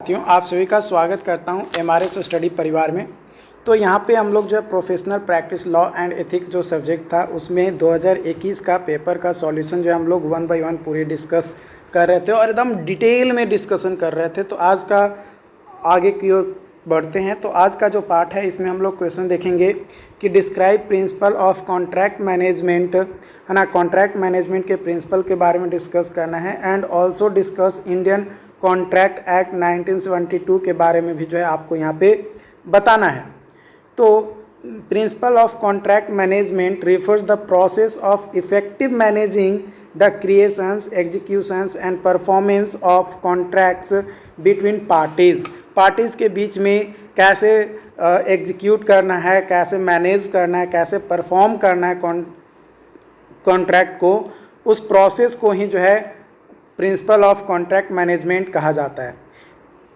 आप सभी का स्वागत करता हूं एमआरएस स्टडी परिवार में। तो यहां पे हम लोग जो professional practice law and ethics जो सब्जेक्ट था उसमें 2021 का पेपर का सॉल्यूशन जो हम लोग 1 बाय 1 पूरे डिस्कस कर रहे थे और एकदम डिटेल में डिस्कशन कर रहे थे। तो आज का आगे की ओर बढ़ते हैं। तो आज का जो पार्ट है इसमें हम लोग क्वेश्चन देखेंगे कि describe principle of contract management, है ना। कॉन्ट्रैक्ट मैनेजमेंट के प्रिंसिपल के बारे में डिस्कस करना है and also discuss Indian contract act 1972 के बारे में भी जो है आपको यहाँ पे बताना है। तो principle of contract management refers the process of effective managing the creations, executions and performance of contracts between parties के बीच में कैसे एग्जीक्यूट करना है, कैसे मैनेज करना है, कैसे परफॉर्म करना है कॉन्ट्रैक्ट को, उस प्रोसेस को ही जो है प्रिंसिपल ऑफ कॉन्ट्रैक्ट मैनेजमेंट कहा जाता है।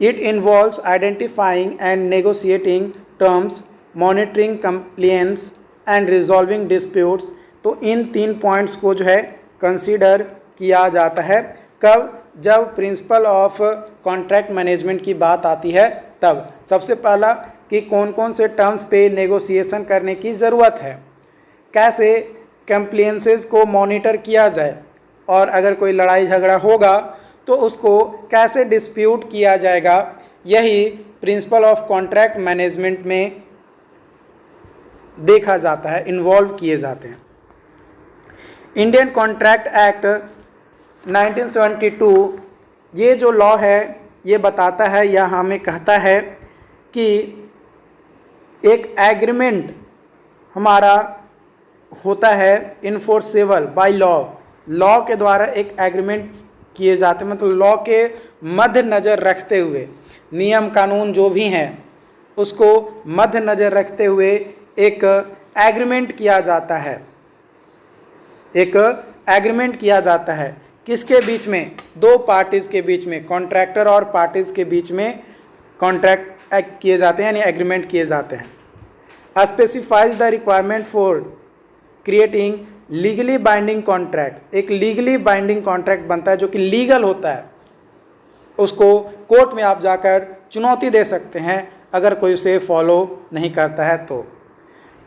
It involves identifying and negotiating terms, monitoring compliance and resolving disputes. तो इन 3 पॉइंट्स को जो है कंसीडर किया जाता है। कब? जब प्रिंसिपल ऑफ कॉन्ट्रैक्ट मैनेजमेंट की बात आती है तब। सबसे पहला कि कौन कौन से टर्म्स पे नेगोशिएशन करने की ज़रूरत है, कैसे कंप्लायंसेस को मॉनिटर किया जाए, और अगर कोई लड़ाई झगड़ा होगा तो उसको कैसे डिस्प्यूट किया जाएगा, यही प्रिंसिपल ऑफ कॉन्ट्रैक्ट मैनेजमेंट में देखा जाता है, इन्वॉल्व किए जाते हैं। इंडियन कॉन्ट्रैक्ट एक्ट 1972 ये जो लॉ है ये बताता है या हमें कहता है कि एक एग्रीमेंट हमारा होता है इन्फोर्सेबल बाय लॉ के द्वारा एक एग्रीमेंट किए जाते हैं, मतलब लॉ के मध्य नज़र रखते हुए, नियम कानून जो भी हैं उसको मध्य नज़र रखते हुए एक एग्रीमेंट किया जाता है। एक एग्रीमेंट किया जाता है किसके बीच में? 2 पार्टीज़ के बीच में, कॉन्ट्रैक्टर और पार्टीज़ के बीच में कॉन्ट्रैक्ट किए जाते हैं, यानी एग्रीमेंट किए जाते हैं। Specifies the requirement for creating legally binding contract. एक लीगली बाइंडिंग कॉन्ट्रैक्ट बनता है जो कि लीगल होता है, उसको कोर्ट में आप जाकर चुनौती दे सकते हैं अगर कोई उसे फॉलो नहीं करता है तो।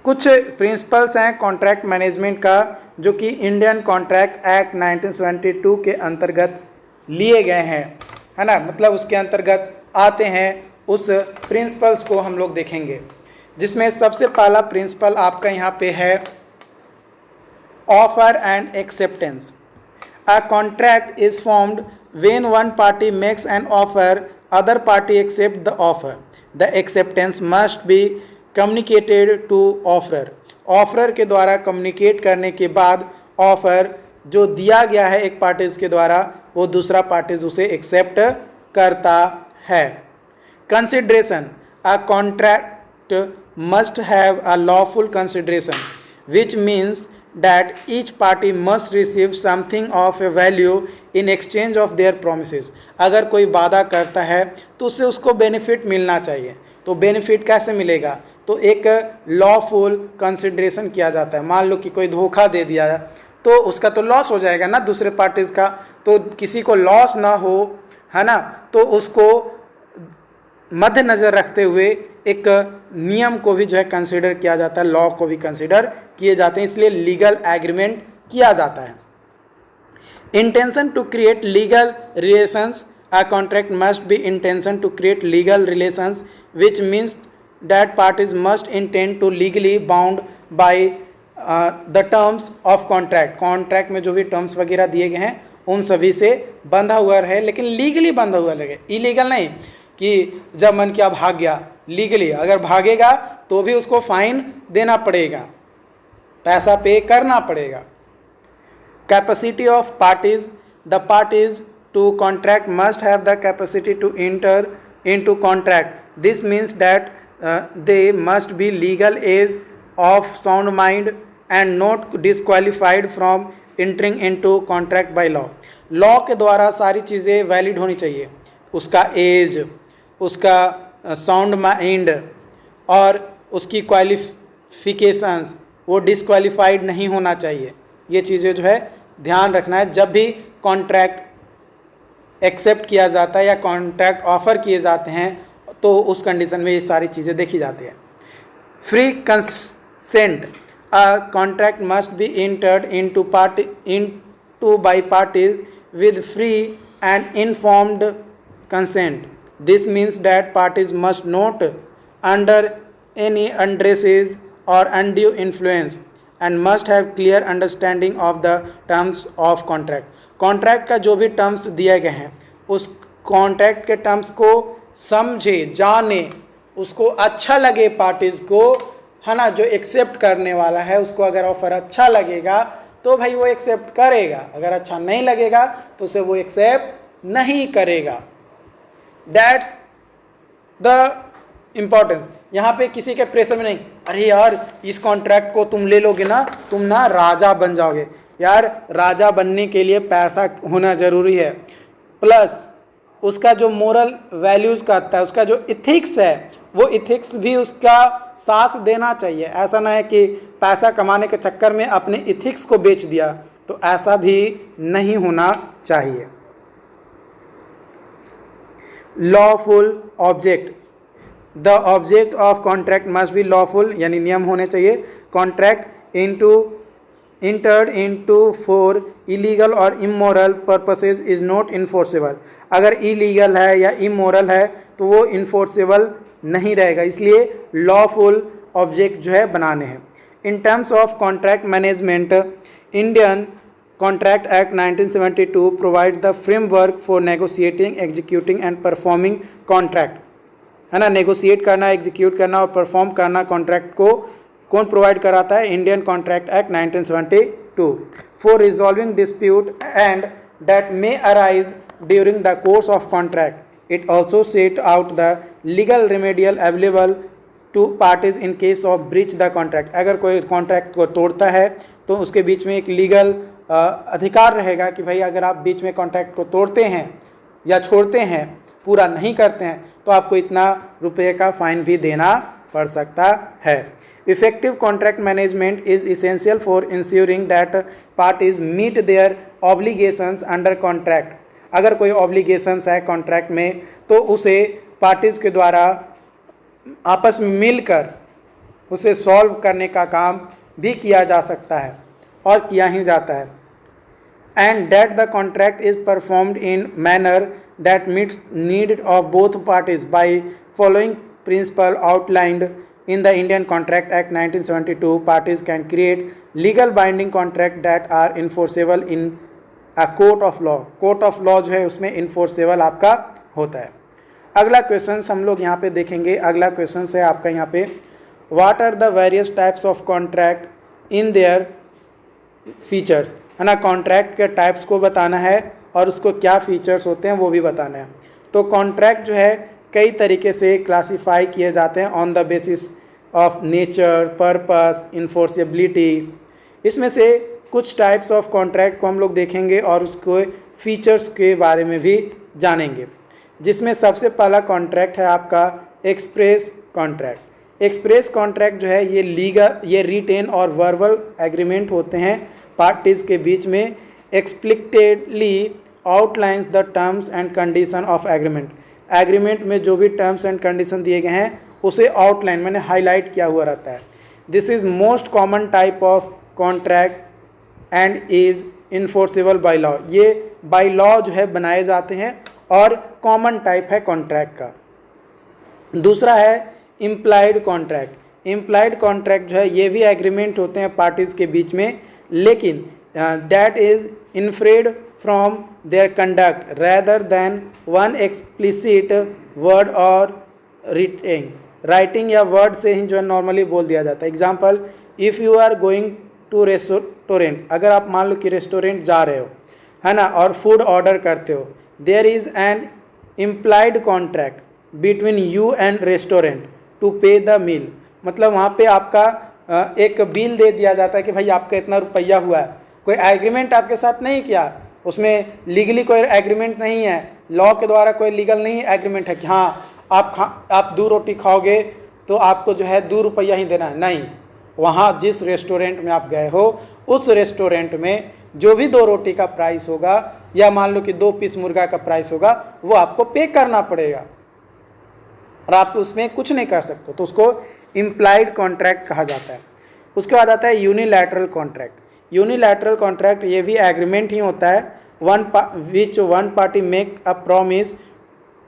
कुछ प्रिंसिपल्स हैं कॉन्ट्रैक्ट मैनेजमेंट का जो कि इंडियन कॉन्ट्रैक्ट एक्ट 1972 के अंतर्गत लिए गए हैं, है ना, मतलब उसके अंतर्गत आते हैं। उस प्रिंसिपल्स को हम लोग देखेंगे, जिसमें सबसे पहला प्रिंसिपल आपका यहाँ पे है offer and acceptance. A contract is formed when one party makes an offer, other party accept the offer. The acceptance must be communicated to offeror. Offeror के द्वारा कम्युनिकेट करने के बाद ऑफर जो दिया गया है एक पार्टीज के द्वारा वो दूसरा पार्टीज उसे एक्सेप्ट करता है। Consideration. A contract must have a lawful consideration which means that each party must receive something of a value in exchange of their promises। अगर कोई वादा करता है तो उससे उसको बेनिफिट मिलना चाहिए। तो बेनिफिट कैसे मिलेगा? तो एक लॉफुल कंसिडरेशन किया जाता है। मान लो कि कोई धोखा दे दिया है तो उसका तो लॉस हो जाएगा ना दूसरे पार्टीज़ का, तो किसी को लॉस ना हो, है ना, तो उसको मध्य नज़र रखते हुए एक नियम को भी जो है कंसिडर किया जाता है, लॉ को भी कंसिडर किए जाते हैं, इसलिए लीगल एग्रीमेंट किया जाता है। Intention to create legal relations. A contract must be intention to create legal relations which means that parties must intend to legally bound by the terms of contract. Contract में जो भी terms वगैरह दिए गए हैं उन सभी से बंधा हुआ रहे, लेकिन लीगली बंधा हुआ रहे, इलीगल नहीं कि जब मन किया भाग गया। लीगली अगर भागेगा तो भी उसको फाइन देना पड़ेगा, पैसा पे करना पड़ेगा। Capacity of parties. The parties to contract must have the capacity to enter into contract. This means that they must be legal age of sound mind and not disqualified from entering into contract by law. Law के द्वारा सारी चीज़ें valid होनी चाहिए, उसका as, उसका sound mind और उसकी क्वालिफिकेशंस, वो डिस्क्वालिफाइड नहीं होना चाहिए। ये चीज़ें जो है ध्यान रखना है जब भी कॉन्ट्रैक्ट एक्सेप्ट किया जाता है या कॉन्ट्रैक्ट ऑफर किए जाते हैं, तो उस कंडीशन में ये सारी चीज़ें देखी जाती है। Free consent, a contract must B entered into by parties with free and informed consent. This means that parties must not under any undresses or undue influence and must have clear understanding of the terms of contract. Contract का जो भी terms दिए गए हैं उस contract के terms को समझे, जाने, उसको अच्छा लगे पार्टीज़ को, है ना, जो एक्सेप्ट करने वाला है उसको अगर ऑफर अच्छा लगेगा तो भाई वो एक्सेप्ट करेगा, अगर अच्छा नहीं लगेगा तो उसे वो एक्सेप्ट नहीं करेगा। That's the importance. यहाँ पे किसी के प्रेशर में नहीं, अरे यार इस कॉन्ट्रैक्ट को तुम ले लोगे ना, तुम ना राजा बन जाओगे। यार राजा बनने के लिए पैसा होना ज़रूरी है, प्लस उसका जो मोरल वैल्यूज़ का आता है, उसका जो इथिक्स है, वो इथिक्स भी उसका साथ देना चाहिए। ऐसा ना है कि पैसा कमाने के चक्कर में अपने इथिक्स को बेच दिया, तो ऐसा भी नहीं होना चाहिए। Lawful object, the object of contract must be lawful, यानी नियम होने चाहिए। Contract entered into for illegal और immoral purposes is not enforceable. अगर इलीगल है या इमोरल है तो वो इन्फोर्सेबल नहीं रहेगा, इसलिए लॉफुल ऑब्जेक्ट जो है बनाने हैं। In terms of contract management, Indian contract act 1972 provides the framework for negotiating, executing and performing contract, है ना। नेगोशिएट करना, एग्जीक्यूट करना और परफॉर्म करना कॉन्ट्रैक्ट को कौन प्रोवाइड कराता है? Indian contract act 1972। For resolving dispute and that may arise during the course of contract, it also set out the legal remedial available to parties in case of breach the contract. अगर कोई contract को तोड़ता है तो उसके बीच में एक legal अधिकार रहेगा कि भाई अगर आप बीच में कॉन्ट्रैक्ट को तोड़ते हैं या छोड़ते हैं, पूरा नहीं करते हैं, तो आपको इतना रुपये का फाइन भी देना पड़ सकता है। Effective contract management is essential for ensuring that parties meet their obligations under contract. अगर कोई ऑब्लिगेशंस है कॉन्ट्रैक्ट में तो उसे पार्टीज़ के द्वारा आपस में मिलकर उसे सॉल्व करने का काम भी किया जा सकता है और किया ही जाता है। And that the contract is performed in manner that meets need of both parties by following principle outlined in the Indian contract act 1972, parties can create legal binding contract that are enforceable in a court of law. Court of law जो है उसमें enforceable आपका होता है। अगला question हम लोग यहाँ पे देखेंगे। अगला क्वेश्चन है आपका यहाँ पे, what are the various types of contract in their features, है ना। कॉन्ट्रैक्ट के टाइप्स को बताना है और उसको क्या फीचर्स होते हैं वो भी बताना है। तो कॉन्ट्रैक्ट जो है कई तरीके से क्लासीफाई किए जाते हैं on the basis of nature, purpose, enforceability. इसमें से कुछ टाइप्स ऑफ कॉन्ट्रैक्ट को हम लोग देखेंगे और उसको फीचर्स के बारे में भी जानेंगे, जिसमें सबसे पहला कॉन्ट्रैक्ट है आपका एक्सप्रेस कॉन्ट्रैक्ट। एक्सप्रेस कॉन्ट्रैक्ट जो है ये लीगल, ये रिटेन और वर्बल एग्रीमेंट होते हैं पार्टीज़ के बीच में, explicitly outlines the terms and condition of agreement. Agreement में जो भी टर्म्स एंड कंडीशन दिए गए हैं उसे आउटलाइन मैंने हाईलाइट किया हुआ रहता है। This is most common type of contract and is enforceable by law. ये बाय लॉ जो है बनाए जाते हैं और कॉमन टाइप है कॉन्ट्रैक्ट का। दूसरा है इम्प्लाइड कॉन्ट्रैक्ट। इम्प्लाइड कॉन्ट्रैक्ट जो है ये भी एग्रीमेंट होते हैं पार्टीज़ के बीच में, लेकिन that is inferred from their conduct rather than one explicit word और राइटिंग या वर्ड से ही जो है नॉर्मली बोल दिया जाता है। Example, if you are going to restaurant, अगर आप मान लो कि रेस्टोरेंट जा रहे हो, है ना, और फूड ऑर्डर करते हो, there is an implied contract between you and restaurant to pay the meal. मतलब वहाँ पे आपका एक बिल दे दिया जाता है कि भाई आपका इतना रुपया हुआ है। कोई एग्रीमेंट आपके साथ नहीं किया, उसमें लीगली कोई एग्रीमेंट नहीं है, लॉ के द्वारा कोई लीगल नहीं एग्रीमेंट है कि हाँ आप 2 रोटी खाओगे तो आपको जो है 2 रुपया ही देना है। नहीं, वहाँ जिस रेस्टोरेंट में आप गए हो उस रेस्टोरेंट में जो भी 2 रोटी का प्राइस होगा या मान लो कि 2 पीस मुर्गा का प्राइस होगा, वो आपको पे करना पड़ेगा और आप उसमें कुछ नहीं कर सकते, तो उसको इम्प्लाइड कॉन्ट्रैक्ट कहा जाता है। उसके बाद आता है यूनिलैटरल कॉन्ट्रैक्ट। यूनिलैटरल कॉन्ट्रैक्ट ये भी एग्रीमेंट ही होता है, which one party make a promise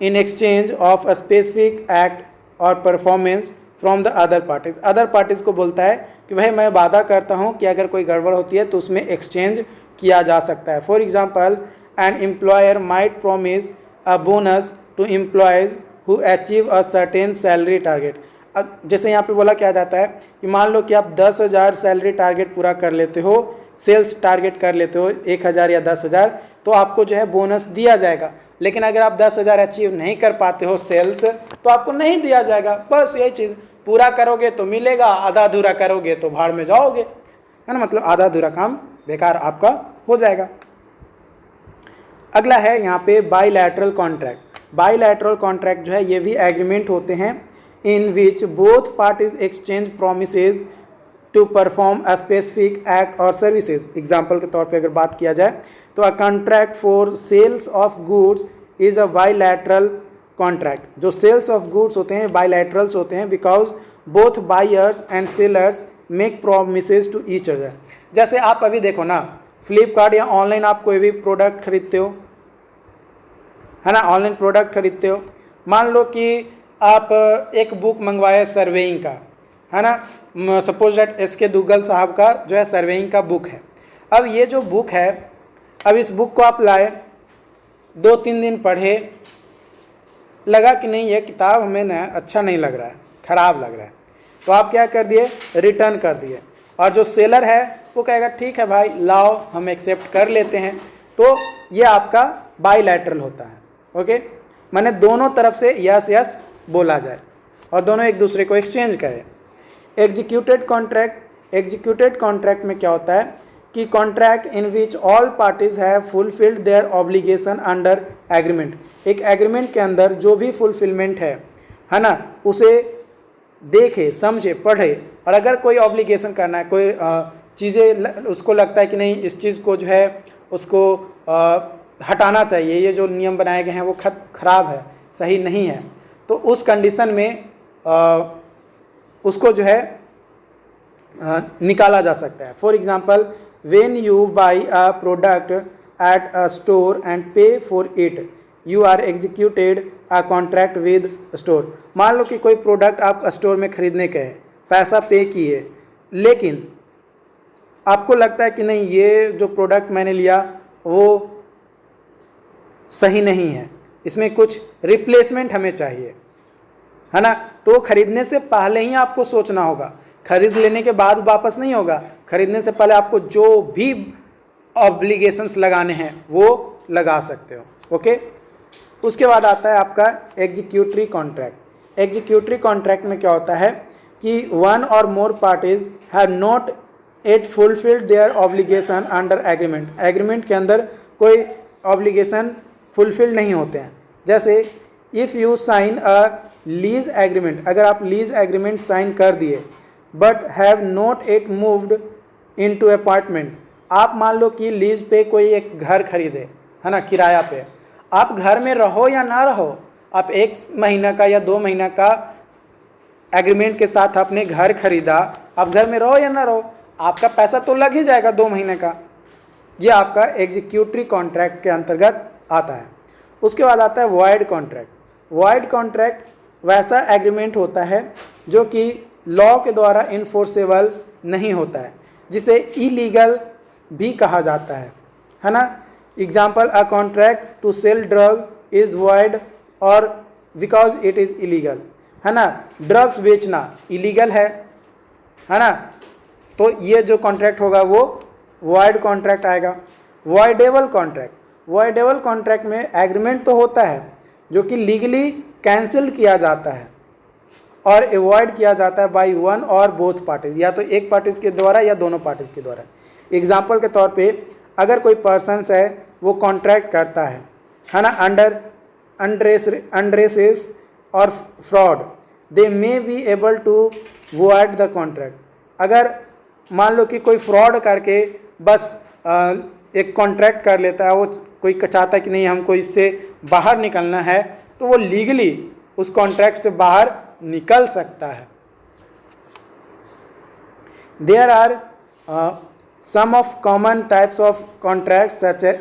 in exchange of a specific act और performance from the other parties. Other parties को बोलता है कि भाई मैं वादा करता हूँ कि अगर कोई गड़बड़ होती है तो उसमें एक्सचेंज किया जा सकता है। For example, an employer might promise a bonus to employees who achieve a certain salary target. अब जैसे यहाँ पे बोला क्या जाता है कि मान लो कि आप 10,000 सैलरी टारगेट पूरा कर लेते हो, सेल्स टारगेट कर लेते हो 1,000 या 10,000, तो आपको जो है बोनस दिया जाएगा। लेकिन अगर आप 10,000 अचीव नहीं कर पाते हो सेल्स, तो आपको नहीं दिया जाएगा। बस यही चीज़, पूरा करोगे तो मिलेगा, आधा अधूरा करोगे तो भाड़ में जाओगे, है ना, मतलब आधा अधूरा काम बेकार आपका हो जाएगा। अगला है यहाँ पे बाईलैटरल कॉन्ट्रैक्ट। बाईलैटरल कॉन्ट्रैक्ट जो है ये भी एग्रीमेंट होते हैं in which both parties exchange promises to perform a specific act और सर्विसेज। एग्जाम्पल के तौर पे अगर बात किया जाए तो a contract for sales of goods is a bilateral contract. जो सेल्स ऑफ गुड्स होते हैं बाईलैटरल्स होते हैं because both buyers and sellers make promises to each other. जैसे आप अभी देखो ना, फ्लिपकार्ट या ऑनलाइन आप कोई भी प्रोडक्ट खरीदते हो, है ना, ऑनलाइन प्रोडक्ट खरीदते हो, मान लो कि आप एक बुक मंगवाए सर्वेइंग का, है ना, सपोज दैट एसके दुग्गल साहब का जो है सर्वेइंग का बुक है। अब ये जो बुक है, अब इस बुक को आप लाए, 2-3 दिन पढ़े, लगा कि नहीं ये किताब हमें ना अच्छा नहीं लग रहा है, ख़राब लग रहा है, तो आप क्या कर दिए, रिटर्न कर दिए। और जो सेलर है वो कहेगा ठीक है भाई लाओ हम एक्सेप्ट कर लेते हैं। तो ये आपका बाईलैटरल होता है। ओके, माने दोनों तरफ से यस यस बोला जाए और दोनों एक दूसरे को एक्सचेंज करें। Executed contract. एग्जीक्यूटेड कॉन्ट्रैक्ट में क्या होता है कि contract in which all parties have fulfilled their obligation under agreement. एक एग्रीमेंट के अंदर जो भी फुलफिलमेंट है ना, उसे देखे, समझे, पढ़े, और अगर कोई ऑब्लिगेशन करना है, कोई चीज़ें उसको लगता है कि नहीं इस चीज़ को जो है उसको हटाना चाहिए, ये जो नियम बनाए गए हैं वो खराब है, सही नहीं है, तो उस कंडीशन में उसको जो है निकाला जा सकता है। For example, when you buy a product at a store and pay for it you are executed a contract with store. मान लो कि कोई प्रोडक्ट आप स्टोर में खरीदने के है, पैसा पे किए, लेकिन आपको लगता है कि नहीं ये जो प्रोडक्ट मैंने लिया वो सही नहीं है, इसमें कुछ रिप्लेसमेंट हमें चाहिए, है ना, तो खरीदने से पहले ही आपको सोचना होगा, खरीद लेने के बाद वापस नहीं होगा। खरीदने से पहले आपको जो भी ऑब्लिगेशंस लगाने हैं वो लगा सकते हो। ओके, उसके बाद आता है आपका एग्जीक्यूटरी कॉन्ट्रैक्ट। एग्जीक्यूटरी कॉन्ट्रैक्ट में क्या होता है कि वन और more parties have not yet fulfilled their obligation under agreement. Agreement के अंदर कोई ऑब्लिगेशन फुलफिल नहीं होते हैं। जैसे if you sign a lease agreement, अगर आप लीज एग्रीमेंट साइन कर दिए but have not yet moved into apartment. आप मान लो कि लीज पे कोई एक घर खरीदे, है ना, किराया पे, आप घर में रहो या ना रहो, आप 1 महीना का या 2 महीना का एग्रीमेंट के साथ आपने घर खरीदा, आप घर में रहो या ना रहो, आपका पैसा तो लग ही जाएगा 2 महीने का। ये आपका एग्जीक्यूटरी कॉन्ट्रैक्ट के अंतर्गत आता है। उसके बाद आता है वॉइड कॉन्ट्रैक्ट। वॉइड कॉन्ट्रैक्ट वैसा एग्रीमेंट होता है जो कि लॉ के द्वारा इन्फोर्सेबल नहीं होता है, जिसे इलीगल भी कहा जाता है ना। Example, a contract to sell drug is void और बिकॉज इट इज़ इलीगल, है ना, ड्रग्स बेचना इलीगल है ना, तो ये जो कॉन्ट्रैक्ट होगा वो वॉइड कॉन्ट्रैक्ट आएगा। Voidable contract. वॉइडेबल कॉन्ट्रैक्ट में एग्रीमेंट तो होता है जो कि लीगली कैंसिल किया जाता है और अवॉइड किया जाता है बाय वन और बोथ पार्टीज, या तो एक पार्टीज के द्वारा या दोनों पार्टीज के द्वारा। एग्जाम्पल के तौर पे अगर कोई पर्सन्स है वो कॉन्ट्रैक्ट करता है ना, अंडर अंडरेसेस और fraud, they may be able to void the contract. अगर मान लो कि कोई फ्रॉड करके बस एक कॉन्ट्रैक्ट कर लेता है, वो कोई चाहता है कि नहीं हमको इससे बाहर निकलना है, तो वो लीगली उस कॉन्ट्रैक्ट से बाहर निकल सकता है। There are some of common types of contracts such as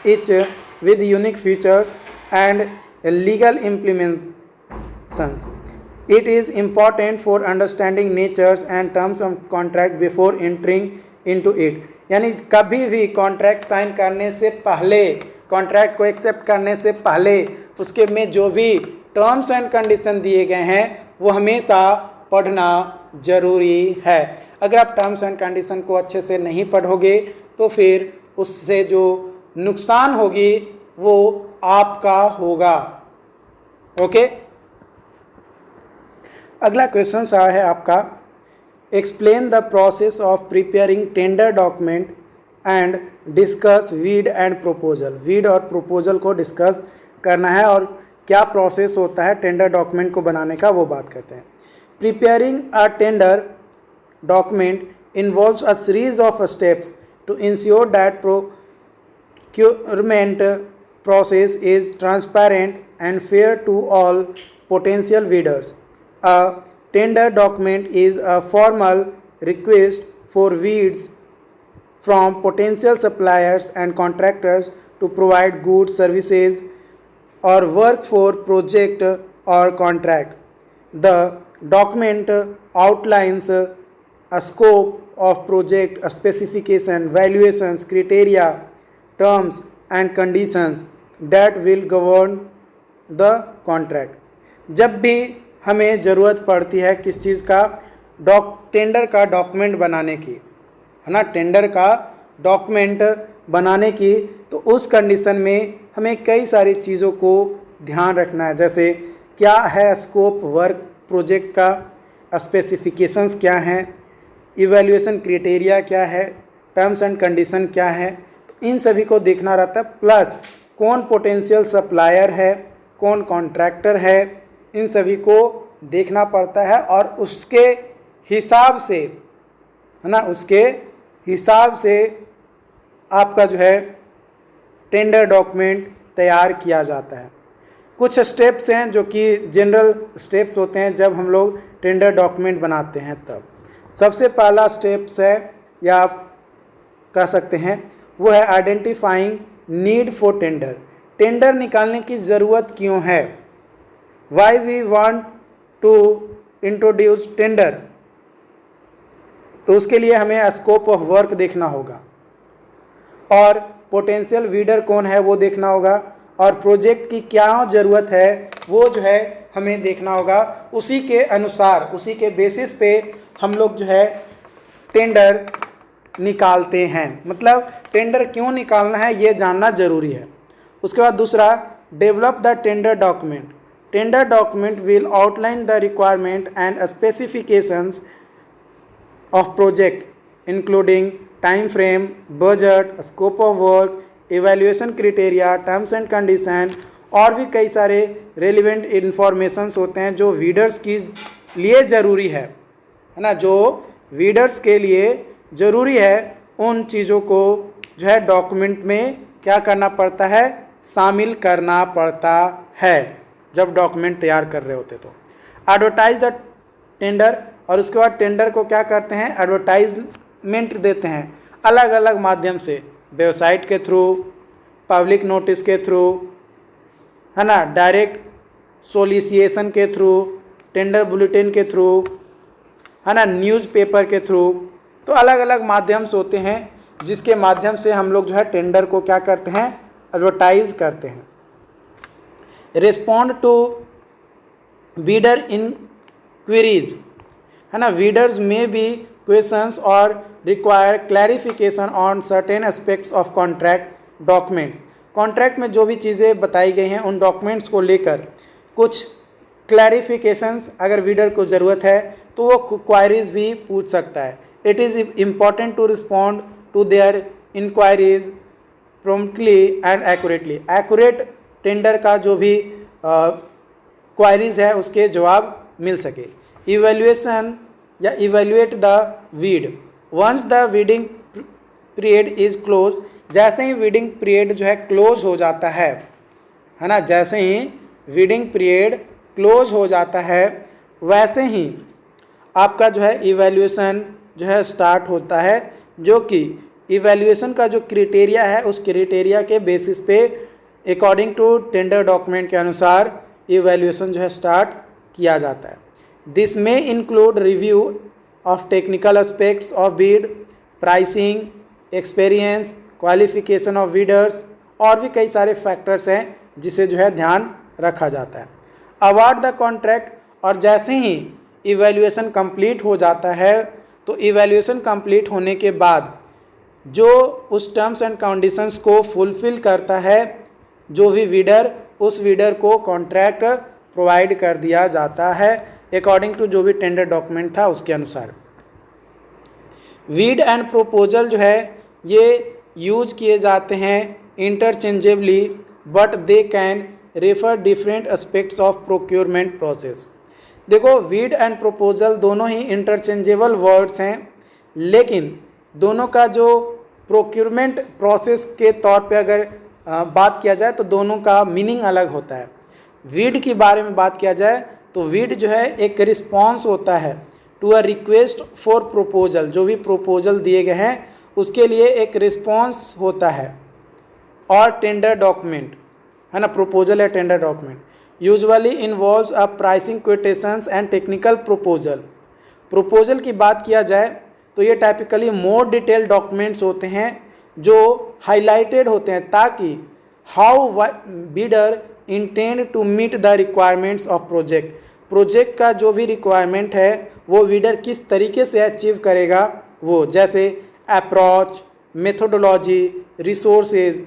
each with unique features and legal implications. It is important for understanding natures and terms of contract before entering into it. यानी कभी भी contract sign करने से पहले, contract को accept करने से पहले उसके में जो भी टर्म्स एंड कंडीशन दिए गए हैं वो हमेशा पढ़ना जरूरी है। अगर आप टर्म्स एंड कंडीशन को अच्छे से नहीं पढ़ोगे तो फिर उससे जो नुकसान होगी वो आपका होगा। ओके, अगला क्वेश्चन सा है आपका, explain the process of preparing tender document and discuss weed and proposal. Weed और प्रोपोजल को डिस्कस करना है और क्या प्रोसेस होता है टेंडर डॉक्यूमेंट को बनाने का वो बात करते हैं। Preparing a tender document involves a series of steps to ensure that procurement process is transparent and fair to all potential bidders. A tender document is a formal request for bids from potential suppliers and contractors to provide goods, services, or work for project or contract. The document outlines a scope of project, a specification, valuations, criteria, terms and conditions that will govern the contract. जब भी हमें ज़रूरत पड़ती है किस चीज़ का, tender का document बनाने की, है ना, टेंडर का डॉक्यूमेंट बनाने की, तो उस कंडीशन में हमें कई सारी चीज़ों को ध्यान रखना है। जैसे क्या है स्कोप वर्क प्रोजेक्ट का, स्पेसिफिकेशंस क्या हैं, इवैल्यूएशन क्राइटेरिया क्या है, टर्म्स एंड कंडीशन क्या है, तो इन सभी को देखना रहता है। प्लस कौन पोटेंशियल सप्लायर है, कौन कॉन्ट्रैक्टर है, इन सभी को देखना पड़ता है और उसके हिसाब से, है ना, उसके हिसाब से आपका जो है टेंडर डॉक्यूमेंट तैयार किया जाता है। कुछ स्टेप्स हैं जो कि जनरल स्टेप्स होते हैं जब हम लोग टेंडर डॉक्यूमेंट बनाते हैं। तब सबसे पहला स्टेप्स है या आप कह सकते हैं वो है identifying need for tender. Tender निकालने की ज़रूरत क्यों है, why we want to introduce tender, तो उसके लिए हमें स्कोप ऑफ वर्क देखना होगा और पोटेंशियल वीडर कौन है वो देखना होगा और प्रोजेक्ट की क्या ज़रूरत है वो जो है हमें देखना होगा। उसी के अनुसार, उसी के बेसिस पे हम लोग जो है टेंडर निकालते हैं। मतलब टेंडर क्यों निकालना है ये जानना ज़रूरी है। उसके बाद दूसरा, develop the tender document. Tender document will outline the requirement and specifications of project including time frame, budget, scope of work, evaluation criteria, terms and condition और भी कई सारे रेलिवेंट इन्फॉर्मेशंस होते हैं जो वीडर्स के लिए ज़रूरी है ना, जो वीडर्स के लिए ज़रूरी है। उन चीज़ों को जो है डॉक्यूमेंट में क्या करना पड़ता है, शामिल करना पड़ता है जब डॉक्यूमेंट तैयार कर रहे होते। तो एडवर्टाइज द टेंडर, और उसके बाद टेंडर को क्या करते हैं, एडवर्टाइजमेंट देते हैं अलग अलग माध्यम से, वेबसाइट के थ्रू, पब्लिक नोटिस के थ्रू, है ना, डायरेक्ट सोलिसिएशन के थ्रू, टेंडर बुलेटिन के थ्रू, है ना, न्यूज़पेपर के थ्रू। तो अलग अलग माध्यम होते हैं जिसके माध्यम से हम लोग जो है टेंडर को क्या करते हैं, एडवर्टाइज करते हैं। रिस्पॉन्ड टू बीडर इंक्वायरीज, है ना, वीडर्स में बी क्वेश्चंस और require clarification on certain aspects of contract documents. Contract में जो भी चीज़ें बताई गई हैं उन डॉक्यूमेंट्स को लेकर कुछ क्लैरिफिकेशंस अगर वीडर को ज़रूरत है तो वो क्वायरीज भी पूछ सकता है। It is important to respond to their inquiries promptly and accurately. Accurate tender का जो भी क्वायरीज है उसके जवाब मिल सके। इवैल्यूएशन या evaluate the bid. Once the bidding period is closed, जैसे ही वीडिंग पीरियड जो है क्लोज हो जाता है ना, जैसे ही वीडिंग पीरियड क्लोज हो जाता है वैसे ही आपका जो है इवैल्यूएशन जो है स्टार्ट होता है, जो कि इवैल्यूएशन का जो क्राइटेरिया है उस क्राइटेरिया के बेसिस पे अकॉर्डिंग टू टेंडर डॉक्यूमेंट के अनुसार इवैल्यूएशन जो है स्टार्ट किया जाता है। दिस में include review of technical aspects of bid, pricing, experience, qualification of bidders, और भी कई सारे फैक्टर्स हैं जिसे जो है ध्यान रखा जाता है। अवार्ड द कॉन्ट्रैक्ट, और जैसे ही इवैल्यूएशन कंप्लीट हो जाता है तो इवैल्यूएशन कंप्लीट होने के बाद जो उस टर्म्स एंड कंडीशंस को फुलफिल करता है जो भी बिडर, उस बिडर को कॉन्ट्रैक्ट प्रोवाइड कर दिया जाता है अकॉर्डिंग टू जो भी टेंडर डॉक्यूमेंट था उसके अनुसार। बिड एंड प्रपोजल जो है ये यूज किए जाते हैं interchangeably, but they can refer different aspects of procurement process. देखो, बिड एंड प्रपोजल दोनों ही इंटरचेंजेबल वर्ड्स हैं, लेकिन दोनों का जो प्रोक्योरमेंट प्रोसेस के तौर पे अगर बात किया जाए तो दोनों का मीनिंग अलग होता है। बिड के बारे में बात किया जाए तो बिड जो है एक रिस्पॉन्स होता है to a request for proposal, जो भी प्रपोजल दिए गए हैं उसके लिए एक रिस्पॉन्स होता है, और टेंडर डॉक्यूमेंट है ना, प्रपोजल या tender document usually involves a pricing quotations and technical proposal. Proposal की बात किया जाए तो ये टाइपिकली मोर डिटेल डॉक्यूमेंट्स होते हैं जो हाईलाइटेड होते हैं ताकि how bidder intend to meet the requirements of project का जो भी रिक्वायरमेंट है वो बिडर किस तरीके से अचीव करेगा, वो जैसे अप्रोच, मेथोडोलॉजी, रिसोर्सेज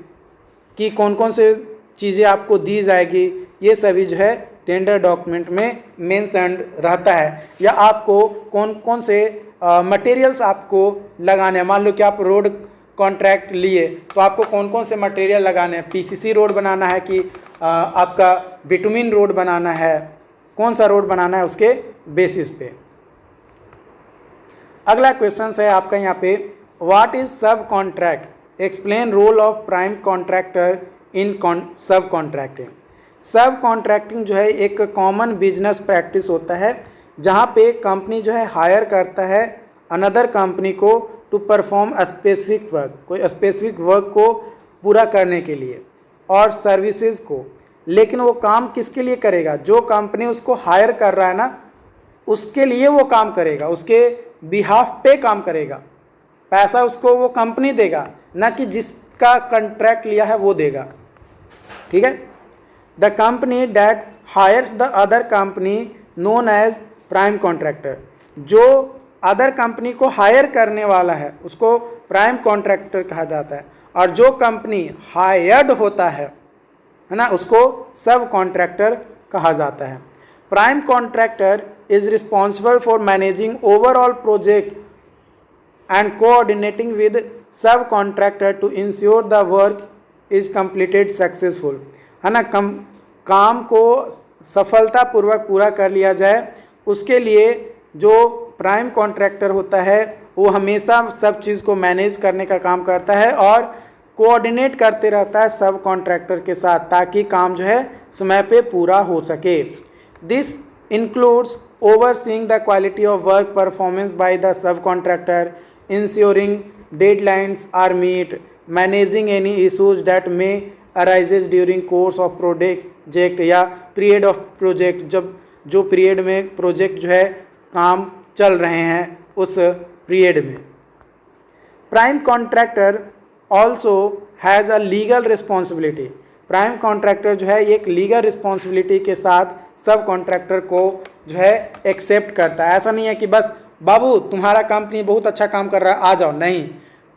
की कौन कौन से चीज़ें आपको दी जाएगी, ये सभी जो है टेंडर डॉक्यूमेंट में मेंशन्ड रहता है। या आपको कौन कौन से मटेरियल्स आपको लगाने हैं, मान लो कि आप रोड कॉन्ट्रैक्ट लिए तो आपको कौन कौन से मटेरियल लगाने हैं, पीसीसी रोड बनाना है कि आपका बिटुमिन रोड बनाना है, कौन सा रोड बनाना है, उसके बेसिस पे। अगला क्वेश्चन है आपका यहाँ पे, what is sub contract, explain role of prime contractor in sub contracting. सब कॉन्ट्रैक्टिंग जो है एक कॉमन बिजनेस प्रैक्टिस होता है जहाँ पे कंपनी जो है हायर करता है अनदर कंपनी को to perform a specific work, कोई स्पेसिफिक वर्क को पूरा करने के लिए और सर्विसेज को, लेकिन वो काम किसके लिए करेगा, जो कंपनी उसको हायर कर रहा है ना उसके लिए वो काम करेगा, उसके बिहाफ पे काम करेगा, पैसा उसको वो कंपनी देगा, ना कि जिसका कॉन्ट्रैक्ट लिया है वो देगा। ठीक है। The company that hires the other company known as prime contractor, जो अदर कंपनी को हायर करने वाला है उसको प्राइम कॉन्ट्रैक्टर कहा जाता है, और जो कंपनी हायर्ड होता है ना उसको सब कॉन्ट्रैक्टर कहा जाता है। Prime contractor is responsible for managing overall project and coordinating with sub contractor to ensure the work is completed successful, है ना, काम को सफलतापूर्वक पूरा कर लिया जाए उसके लिए जो प्राइम कॉन्ट्रैक्टर होता है वो हमेशा सब चीज़ को मैनेज करने का काम करता है और कोऑर्डिनेट करते रहता है सब कॉन्ट्रैक्टर के साथ ताकि काम जो है समय पे पूरा हो सके। This includes overseeing the quality of work performance by the subcontractor, ensuring deadlines are met, managing any issues that may arises during course of project या पीरियड ऑफ प्रोजेक्ट, जब जो पीरियड में प्रोजेक्ट जो है काम चल रहे हैं उस पीरियड में। Prime contractor also has a legal responsibility, prime contractor जो है एक लीगल रिस्पॉन्सिबिलिटी के साथ सब कॉन्ट्रैक्टर को जो है एक्सेप्ट करता है। ऐसा नहीं है कि बस बाबू तुम्हारा कंपनी बहुत अच्छा काम कर रहा है आ जाओ, नहीं,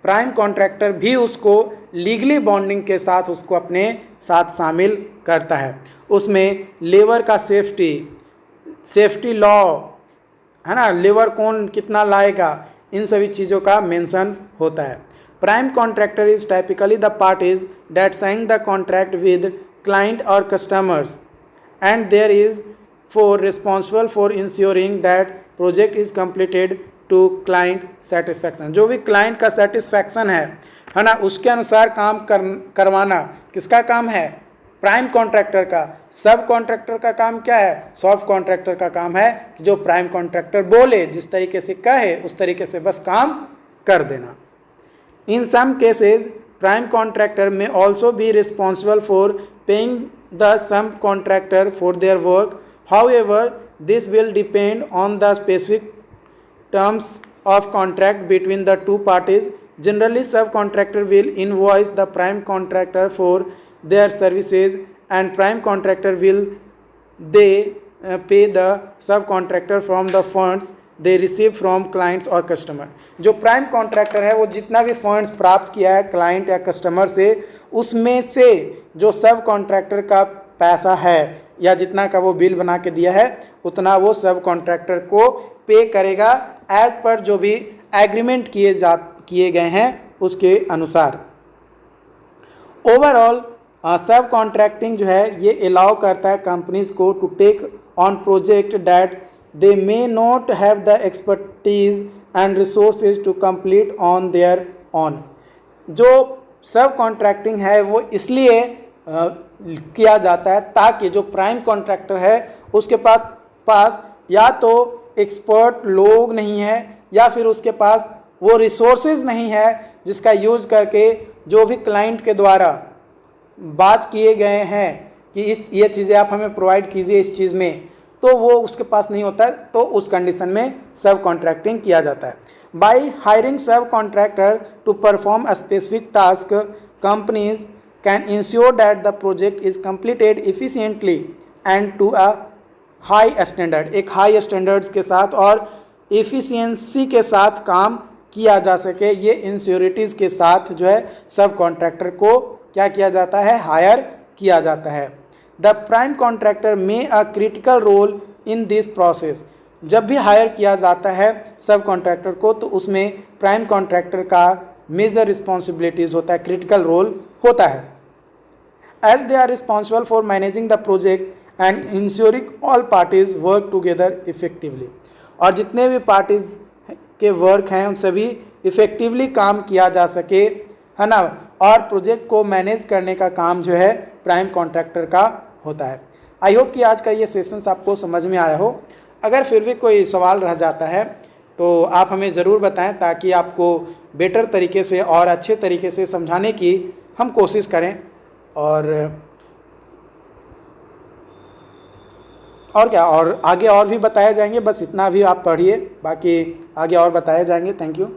प्राइम कॉन्ट्रैक्टर भी उसको लीगली बॉन्डिंग के साथ उसको अपने साथ शामिल करता है। उसमें लेबर का सेफ्टी लॉ, है ना, लेबर कौन कितना लाएगा, इन सभी चीज़ों का मेंशन होता है। Prime contractor is typically the parties that sign the contract with client और customers and there is for responsible for ensuring that project is completed to client satisfaction. जो भी क्लाइंट का सेटिस्फैक्शन है है ना, उसके अनुसार काम करवाना किसका काम है? प्राइम कॉन्ट्रैक्टर का। सब कॉन्ट्रैक्टर का काम क्या है? सब कॉन्ट्रैक्टर का काम है कि जो प्राइम कॉन्ट्रैक्टर बोले, जिस तरीके से कहे उस तरीके से बस काम कर देना। In some cases prime contractor may also be responsible for paying the subcontractor for their work. However, this will depend on the specific terms of contract between the two parties. Generally, subcontractor will invoice the prime contractor for their services, and prime contractor will pay the subcontractor from the funds they receive from clients और customer. जो prime contractor है वो जितना भी funds प्राप्त किया है client या कस्टमर से, उसमें से जो सब कॉन्ट्रैक्टर का पैसा है या जितना का वो बिल बना के दिया है उतना वो सब कॉन्ट्रैक्टर को पे करेगा एज पर जो भी एग्रीमेंट किए गए हैं उसके अनुसार। ओवरऑल सब कॉन्ट्रैक्टिंग जो है ये अलाउ करता है कंपनीज को to take on project that they may not have the expertise and resources to complete on their own। जो सब कॉन्ट्रैक्टिंग है वो इसलिए किया जाता है ताकि जो प्राइम कॉन्ट्रैक्टर है उसके पास या तो एक्सपर्ट लोग नहीं है या फिर उसके पास वो रिसोर्सेज नहीं है जिसका यूज करके जो भी क्लाइंट के द्वारा बात किए गए हैं कि ये चीज़ें आप हमें प्रोवाइड कीजिए इस चीज़ में, तो वो उसके पास नहीं होता है, तो उस कंडीशन में सब कॉन्ट्रैक्टिंग किया जाता है। बाई हायरिंग सब contractor to perform a specific task, companies can ensure that the project is completed efficiently and to a high standard. एक हाई स्टैंडर्ड्स के साथ और एफिशिएंसी के साथ काम किया जा सके, ये इंश्योरिटीज़ के साथ जो है सब कॉन्ट्रैक्टर को क्या किया जाता है? हायर किया जाता है। द प्राइम कॉन्ट्रैक्टर में a critical role in this process. जब भी हायर किया जाता है सब कॉन्ट्रैक्टर को तो उसमें प्राइम कॉन्ट्रैक्टर का मेजर रिस्पॉन्सिबिलिटीज़ होता है, क्रिटिकल रोल होता है। As they are responsible for managing the project and ensuring all parties work together effectively. और जितने भी पार्टीज के वर्क हैं उन सभी इफेक्टिवली काम किया जा सके, है ना, और प्रोजेक्ट को मैनेज करने का काम जो है प्राइम कॉन्ट्रैक्टर का होता है। आई होप कि आज का ये सेशंस आपको समझ में आया हो। अगर फिर भी कोई सवाल रह जाता है तो आप हमें ज़रूर बताएं ताकि आपको बेटर तरीके से और अच्छे तरीके से समझाने की हम कोशिश करें। और क्या, और आगे और भी बताए जाएंगे, बस इतना भी आप पढ़िए, बाकी आगे और बताए जाएंगे। Thank you.